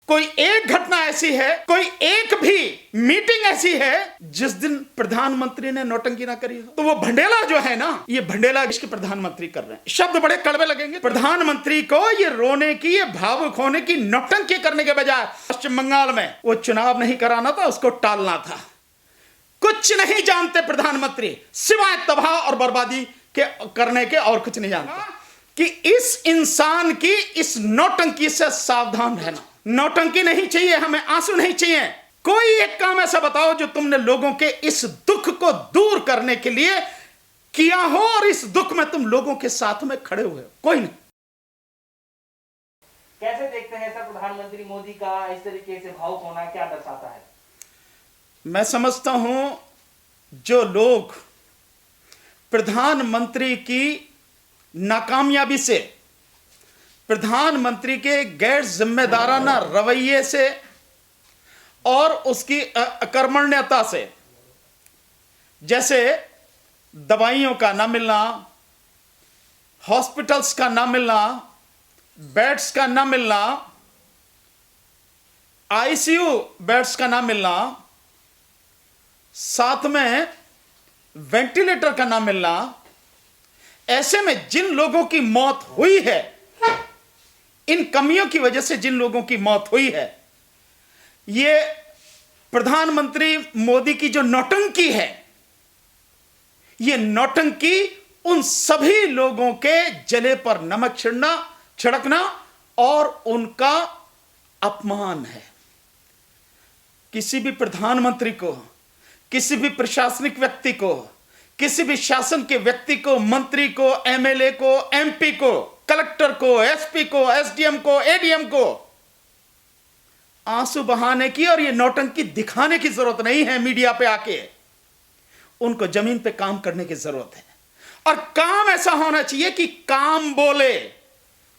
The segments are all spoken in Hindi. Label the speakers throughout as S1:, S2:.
S1: कोई एक घटना ऐसी है, कोई एक भी मीटिंग ऐसी है जिस दिन प्रधानमंत्री ने नौटंकी ना करी हो? तो वो भंडेला जो है ना, ये भंडेला इसके प्रधानमंत्री कर रहे हैं। शब्द बड़े कड़वे लगेंगे। प्रधानमंत्री को ये रोने की, ये भावुक होने की, नौटंकी करने के बजाय पश्चिम बंगाल में वो चुनाव नहीं कराना था, उसको टालना था। कुछ नहीं जानते प्रधानमंत्री सिवाय तबाह और बर्बादी के करने के, और कुछ नहीं जानते। कि इस इंसान की इस नौटंकी से सावधान रहना। नौटंकी नहीं चाहिए हमें, आंसू नहीं चाहिए। कोई एक काम ऐसा बताओ जो तुमने लोगों के इस दुख को दूर करने के लिए किया हो और इस दुख में तुम लोगों के साथ में खड़े हुए हो। कोई नहीं।
S2: कैसे देखते हैं सर प्रधानमंत्री मोदी का इस तरीके से भावुक होना, क्या दर्शाता है?
S1: मैं समझता हूं जो लोग प्रधानमंत्री की नाकामयाबी से, प्रधानमंत्री के गैर जिम्मेदाराना रवैये से और उसकी अकर्मण्यता से, जैसे दवाइयों का ना मिलना, हॉस्पिटल्स का ना मिलना, बेड्स का ना मिलना, आईसीयू बेड्स का ना मिलना, साथ में वेंटिलेटर का ना मिलना, ऐसे में जिन लोगों की मौत हुई है, इन कमियों की वजह से जिन लोगों की मौत हुई है, ये प्रधानमंत्री मोदी की जो नौटंकी है, ये नौटंकी उन सभी लोगों के जले पर नमक छिड़कना और उनका अपमान है। किसी भी प्रधानमंत्री को, किसी भी प्रशासनिक व्यक्ति को, किसी भी शासन के व्यक्ति को, मंत्री को, एमएलए को, एमपी को, कलेक्टर को, एसपी को, एसडीएम को, एडीएम को आंसू बहाने की और ये नौटंकी दिखाने की जरूरत नहीं है। मीडिया पे आके उनको जमीन पे काम करने की जरूरत है, और काम ऐसा होना चाहिए कि काम बोले,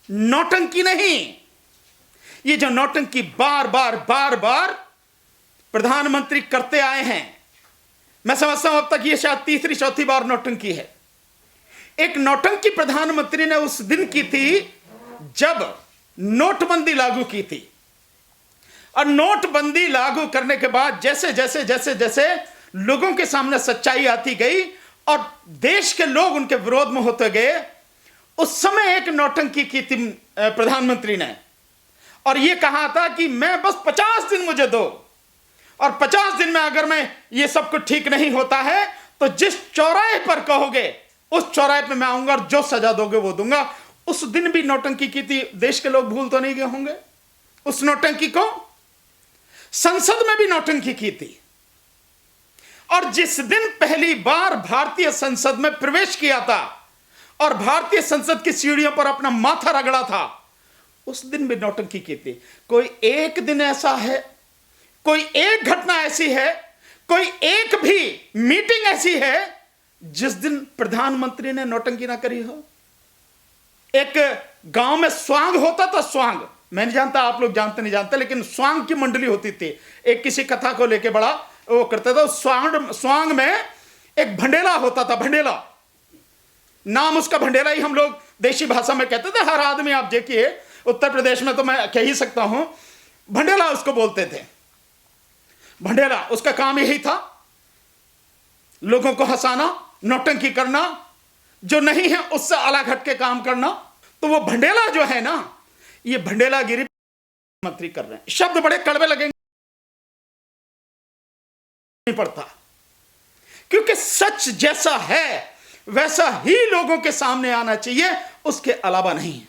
S1: नौटंकी नहीं। ये जो नौटंकी बार बार प्रधानमंत्री करते आए हैं, मैं समझता हूं अब तक ये शायद तीसरी चौथी बार नौटंकी है। एक नौटंकी प्रधानमंत्री ने उस दिन की थी जब नोटबंदी लागू की थी, और नोटबंदी लागू करने के बाद जैसे जैसे लोगों के सामने सच्चाई आती गई और देश के लोग उनके विरोध में होते गए, उस समय एक नौटंकी की थी प्रधानमंत्री ने, और यह कहा था कि मैं बस 50 दिन मुझे दो, और 50 दिन में अगर मैं ये सब कुछ ठीक नहीं होता है तो जिस चौराहे पर कहोगे उस चौराहे पे मैं आऊंगा और जो सजा दोगे वो दूंगा। उस दिन भी नौटंकी की थी। देश के लोग भूल तो नहीं गए होंगे उस नौटंकी को। संसद में भी नौटंकी की थी, और जिस दिन पहली बार भारतीय संसद में प्रवेश किया था और भारतीय संसद की सीढ़ियों पर अपना माथा रगड़ा था, उस दिन भी नौटंकी की थी। कोई एक दिन ऐसा है, कोई एक घटना ऐसी है, कोई एक भी मीटिंग ऐसी है जिस दिन प्रधानमंत्री ने नौटंकी ना करी हो? एक गांव में स्वांग होता था, स्वांग, मैं नहीं जानता आप लोग जानते नहीं जानते, लेकिन स्वांग की मंडली होती थी। एक किसी कथा को लेके बड़ा वो करता था। स्वांग में एक भंडेला होता था, भंडेला नाम उसका, भंडेला ही हम लोग देशी भाषा में कहते थे। हर आदमी आप देखिए उत्तर प्रदेश में तो मैं कह ही सकता हूं, भंडेला उसको बोलते थे। भंडेला, उसका काम यही था लोगों को हंसाना, नौटंकी करना, जो नहीं है उससे अलग हट के काम करना। तो वो भंडेला जो है ना, ये भंडेलागिरी मंत्री कर रहे हैं। शब्द बड़े कड़वे लगेंगे, नहीं पड़ता, क्योंकि सच जैसा है वैसा ही लोगों के सामने आना चाहिए, उसके अलावा नहीं।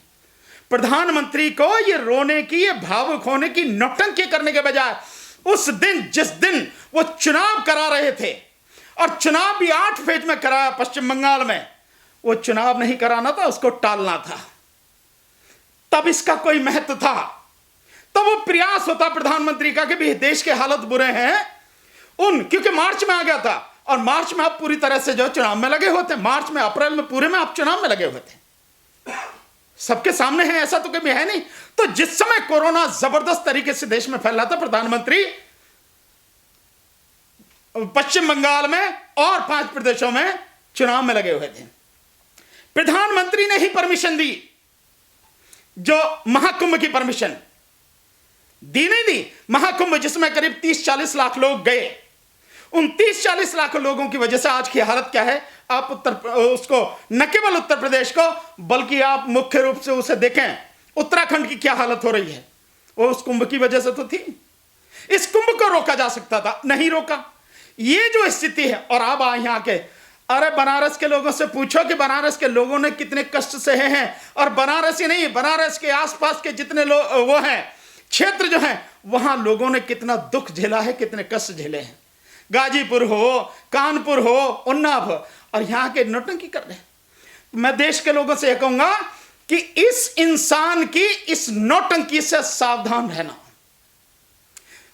S1: प्रधानमंत्री को ये रोने की, ये भावुक होने की, नौटंकी करने के बजाय उस दिन जिस दिन वो चुनाव करा रहे थे, और चुनाव भी 8 फेज में कराया पश्चिम बंगाल में, वो चुनाव नहीं कराना था, उसको टालना था। तब इसका कोई महत्व था, तब वो प्रयास होता प्रधानमंत्री का कि भी देश के हालत बुरे हैं क्योंकि मार्च में आ गया था, और मार्च में आप पूरी तरह से जो चुनाव में लगे हुए थे, मार्च में, अप्रैल में, पूरे में आप चुनाव में लगे हुए थे, सबके सामने है, ऐसा तो कभी है नहीं। तो जिस समय कोरोना जबरदस्त तरीके से देश में फैल रहा था, प्रधानमंत्री पश्चिम बंगाल में और 5 प्रदेशों में चुनाव में लगे हुए थे। प्रधानमंत्री ने ही परमिशन दी, जो महाकुंभ की परमिशन, दी नहीं दी, महाकुंभ जिसमें करीब 30-40 लाख लोग गए, उन 30-40 लाख लोगों की वजह से आज की हालत क्या है, आप उसको न केवल उत्तर प्रदेश को बल्कि आप मुख्य रूप से उसे देखें, उत्तराखंड की क्या हालत हो रही है, वो उस कुंभ की वजह से तो थी। इस कुंभ को रोका जा सकता था, नहीं रोका। ये जो स्थिति है, और अब यहां के अरे बनारस के लोगों से पूछो कि बनारस के लोगों ने कितने कष्ट सहे हैं, और बनारस ही नहीं, बनारस के आसपास के जितने लोग वो हैं क्षेत्र जो हैं, वहां लोगों ने कितना दुख झेला है, कितने कष्ट झेले हैं। गाजीपुर हो, कानपुर हो, उन्नाव हो, और यहां के नौटंकी कर रहे हैं। मैं देश के लोगों से यह कहूंगा कि इस इंसान की इस नौटंकी से सावधान रहना।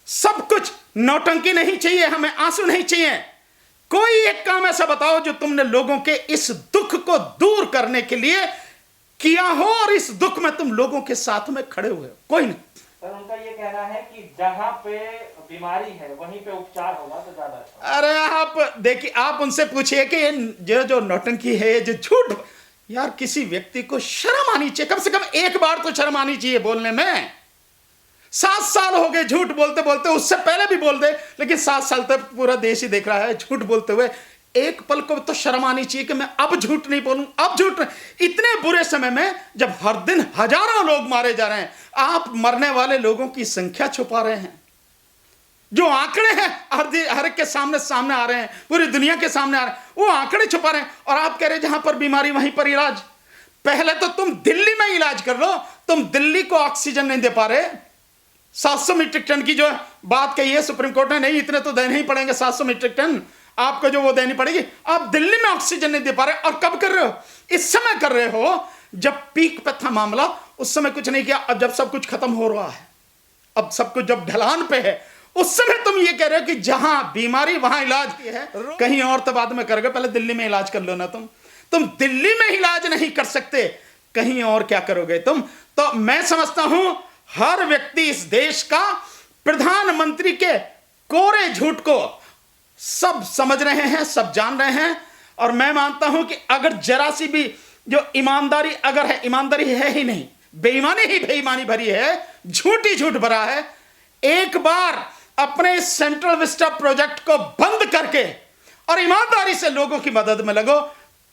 S1: सब कुछ नौटंकी नहीं चाहिए, हमें आंसू नहीं चाहिए। कोई एक काम ऐसा बताओ जो तुमने लोगों के इस दुख को दूर करने के लिए किया हो और इस दुख में तुम लोगों के साथ में खड़े हुए हो, कोई नहीं।
S2: पर उनका ये कहना है कि जहां पे बीमारी है वहीं पे उपचार होगा तो ज्यादा अच्छा।
S1: अरे आप देखिए, आप उनसे पूछिए कि ये जो नौटंकी है, जो झूठ, यार किसी व्यक्ति को शर्म आनी चाहिए, कम से कम एक बार तो शर्म आनी चाहिए बोलने में। 7 साल हो गए झूठ बोलते बोलते, उससे पहले भी बोल दे, लेकिन 7 साल तक पूरा देश ही देख रहा है झूठ बोलते हुए। एक पल को तो शर्म आनी चाहिए कि मैं अब झूठ नहीं बोलूं, अब झूठ नहीं। इतने बुरे समय में जब हर दिन हजारों लोग मारे जा रहे हैं, आप मरने वाले लोगों की संख्या छुपा रहे हैं। जो आंकड़े हैं हर एक के सामने आ रहे हैं, पूरी दुनिया के सामने आ रहे हैं, वो आंकड़े छुपा रहे हैं, और आप कह रहे हैं जहां पर बीमारी वहीं पर इलाज। पहले तो तुम दिल्ली में इलाज कर लो, तुम दिल्ली को ऑक्सीजन नहीं दे पा रहे। 700 मीट्रिक टन की जो बात कही है सुप्रीम कोर्ट ने, नहीं इतने तो देने ही पड़ेंगे, 700 मीट्रिक टन आपको जो वो देनी पड़ेगी। आप दिल्ली में ऑक्सीजन नहीं दे पा रहे, और कब कर रहे हो? इस समय कर रहे हो जब पीक पे था मामला, उस समय कुछ नहीं किया। अब जब सब कुछ खत्म हो रहा है, अब सब कुछ जब ढलान पे है, उस समय तुम ये कह रहे हो कि जहां बीमारी वहां इलाज की है, कहीं और तो बाद में करोगे, पहले दिल्ली में इलाज कर लो ना। तुम दिल्ली में इलाज नहीं कर सकते, कहीं और क्या करोगे तुम? तो मैं समझता हूं हर व्यक्ति इस देश का प्रधानमंत्री के कोरे झूठ को सब समझ रहे हैं, सब जान रहे हैं। और मैं मानता हूं कि अगर जरा सी भी जो ईमानदारी अगर है, ईमानदारी है ही नहीं, बेईमानी ही बेईमानी भरी है, झूठ ही झूठ भरा है, एक बार अपने सेंट्रल विस्टा प्रोजेक्ट को बंद करके और ईमानदारी से लोगों की मदद में लगो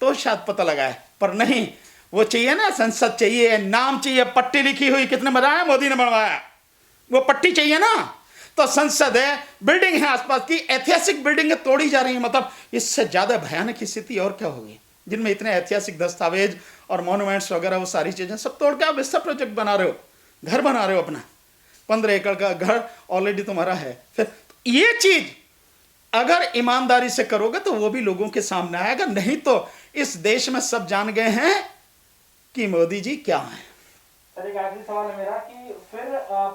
S1: तो शायद पता लगा है। पर नहीं, वो चाहिए ना, संसद चाहिए, नाम चाहिए, पट्टी लिखी हुई, कितने बनाया? मोदी ने बनवाया, वो पट्टी चाहिए ना। तो संसद है, बिल्डिंग है आसपास की, ऐतिहासिक बिल्डिंग तोड़ी जा रही है। मतलब इससे ज्यादा भयानक स्थिति और क्या होगी, जिनमें इतने ऐतिहासिक दस्तावेज और मॉन्यूमेंट्स वगैरह, वो सारी चीजें सब तोड़ के आप विस्टा प्रोजेक्ट बना रहे हो, घर बना रहे हो अपना, 15 एकड़ का घर ऑलरेडी तुम्हारा है। फिर ये चीज अगर ईमानदारी से करोगे तो वो भी लोगों के सामने आएगा, नहीं तो इस देश में सब जान गए हैं कि मोदी जी क्या है।
S2: सर एक आखिरी सवाल है मेरा कि फिर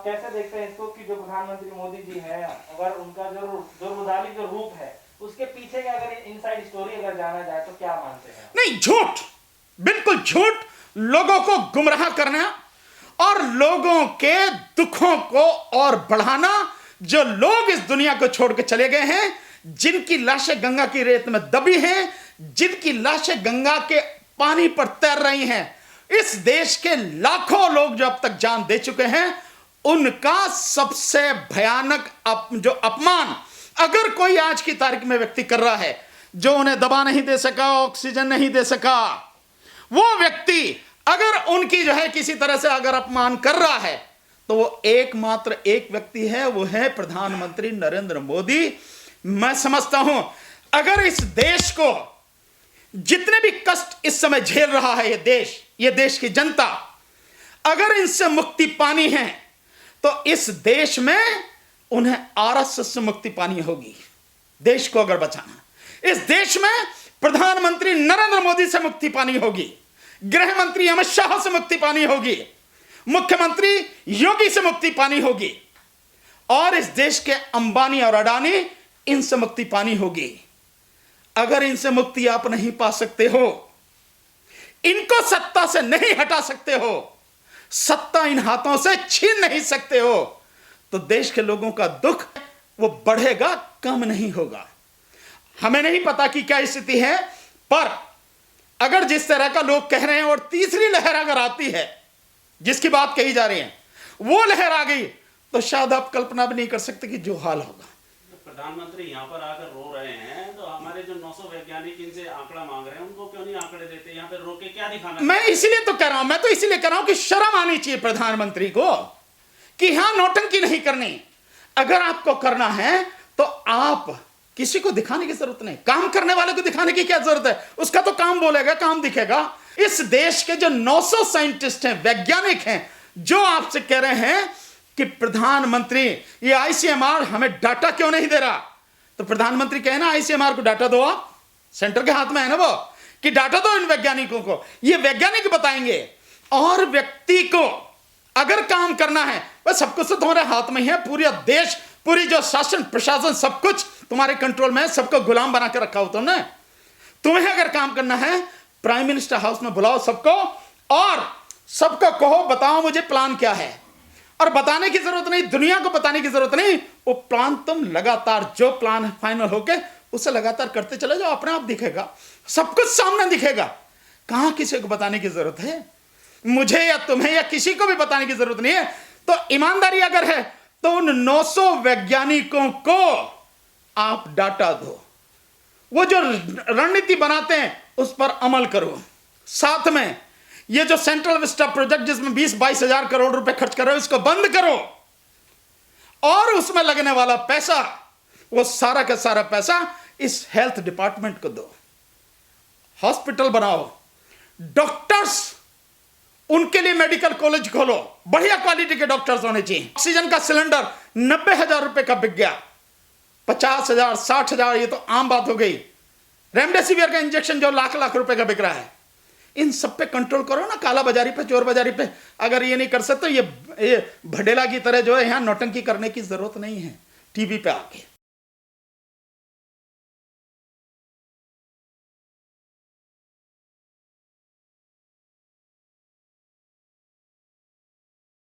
S2: कैसे देखते हैं इसको कि जो प्रधानमंत्री मोदी जी हैं, अगर उनका जो रुदाली जो रूप है, उसके पीछे का अगर इनसाइड स्टोरी अगर जाना जाए तो क्या मानते हैं?
S1: नहीं, झूठ, बिल्कुल झूठ, लोगों को गुमराह करना और लोगों के दुखों को और बढ़ाना। जो लोग इस दुनिया को छोड़ के चले गए हैं, जिनकी लाशें गंगा की रेत में दबी हैं, जिनकी लाशें गंगा के पानी पर तैर रही हैं, इस देश के लाखों लोग जो अब तक जान दे चुके हैं, उनका सबसे भयानक जो अपमान अगर कोई आज की तारीख में व्यक्ति कर रहा है, जो उन्हें दवा नहीं दे सका, ऑक्सीजन नहीं दे सका, वो व्यक्ति अगर उनकी जो है किसी तरह से अगर अपमान कर रहा है, तो वो एकमात्र एक व्यक्ति है, वो है प्रधानमंत्री नरेंद्र मोदी। मैं समझता हूं अगर इस देश को जितने भी कष्ट इस समय झेल रहा है ये देश की जनता, अगर इनसे मुक्ति पानी है तो इस देश में उन्हें आरएसएस से मुक्ति पानी होगी। देश को अगर बचाना, इस देश में प्रधानमंत्री नरेंद्र मोदी से मुक्ति पानी होगी, गृह मंत्री अमित शाह से मुक्ति पानी होगी, मुख्यमंत्री योगी से मुक्ति पानी होगी, और इस देश के अंबानी और अडानी, इनसे मुक्ति पानी होगी। अगर इनसे मुक्ति आप नहीं पा सकते हो, इनको सत्ता से नहीं हटा सकते हो, सत्ता इन हाथों से छीन नहीं सकते हो, तो देश के लोगों का दुख वो बढ़ेगा, कम नहीं होगा। हमें नहीं पता कि क्या स्थिति है, पर अगर जिस तरह का लोग कह रहे हैं और तीसरी लहर अगर आती है, जिसकी बात कही जा रही है, वो लहर आ गई, तो शायद आप कल्पना भी नहीं कर सकते कि जो हाल होगा।
S3: प्रधानमंत्री यहाँ पर आकर रो रहे हैं, तो हमारे जो 900 वैज्ञानिक इनसे आंकड़ा मांग रहे हैं, उनको क्यों नहीं आंकड़े देते? यहाँ पे रो के क्या दिखाना?
S1: मैं इसीलिए तो कह रहा हूं, मैं तो इसीलिए कह रहा हूं कि शर्म आनी चाहिए प्रधानमंत्री को कि यहां नौटंकी नहीं करनी। अगर आपको करना है तो आप किसी को दिखाने की जरूरत नहीं, काम करने वाले को दिखाने की क्या जरूरत है? उसका तो काम बोलेगा, काम दिखेगा। इस देश के जो 900 साइंटिस्ट हैं, वैज्ञानिक हैं, जो आपसे कह रहे हैं कि प्रधानमंत्री ये आईसीएमआर हमें डाटा क्यों नहीं दे रहा, तो प्रधानमंत्री कहे ना आईसीएमआर को डाटा दो, आप सेंटर के हाथ में है ना वो, कि डाटा दो इन वैज्ञानिकों को। ये वैज्ञानिक बताएंगे। और व्यक्ति को अगर काम करना है, वह सब कुछ तो तुम्हारे हाथ में ही है। पूरा देश, पूरी जो शासन प्रशासन, सब कुछ तुम्हारे कंट्रोल में है। सबको गुलाम बना के रखा हो तुमने। तुम्हें अगर काम करना है, प्राइम मिनिस्टर हाउस में बुलाओ सबको और सबको कहो बताओ मुझे प्लान क्या है। और बताने की जरूरत नहीं, दुनिया को बताने की जरूरत नहीं। वो प्लान तुम लगातार, जो प्लान फाइनल होके उसे लगातार करते चले जाओ, अपने आप दिखेगा, सब कुछ सामने दिखेगा। कहां किसी को बताने की जरूरत है? मुझे या तुम्हें या किसी को भी बताने की जरूरत नहीं है। तो ईमानदारी अगर है तो उन 900 वैज्ञानिकों को आप डाटा दो, वो जो रणनीति बनाते हैं उस पर अमल करो। साथ में ये जो सेंट्रल विस्टा प्रोजेक्ट जिसमें 20-22 हजार करोड़ रुपए खर्च कर रहे हो, इसको बंद करो। और उसमें लगने वाला पैसा, वो सारा का सारा पैसा इस हेल्थ डिपार्टमेंट को दो। हॉस्पिटल बनाओ, डॉक्टर्स, उनके लिए मेडिकल कॉलेज खोलो, बढ़िया क्वालिटी के डॉक्टर्स होने चाहिए। ऑक्सीजन का सिलेंडर 90,000 रुपए का बिक गया, 50,000, 60,000, ये तो आम बात हो गई। रेमडेसिविर का इंजेक्शन जो लाख लाख रुपए का बिक रहा है, इन सब पे कंट्रोल करो ना, काला बाजारी पे, चोर बाजारी पे। अगर ये नहीं कर सकते, ये भडेला की तरह जो है यहां नौटंकी करने की जरूरत नहीं है टीवी पे आके।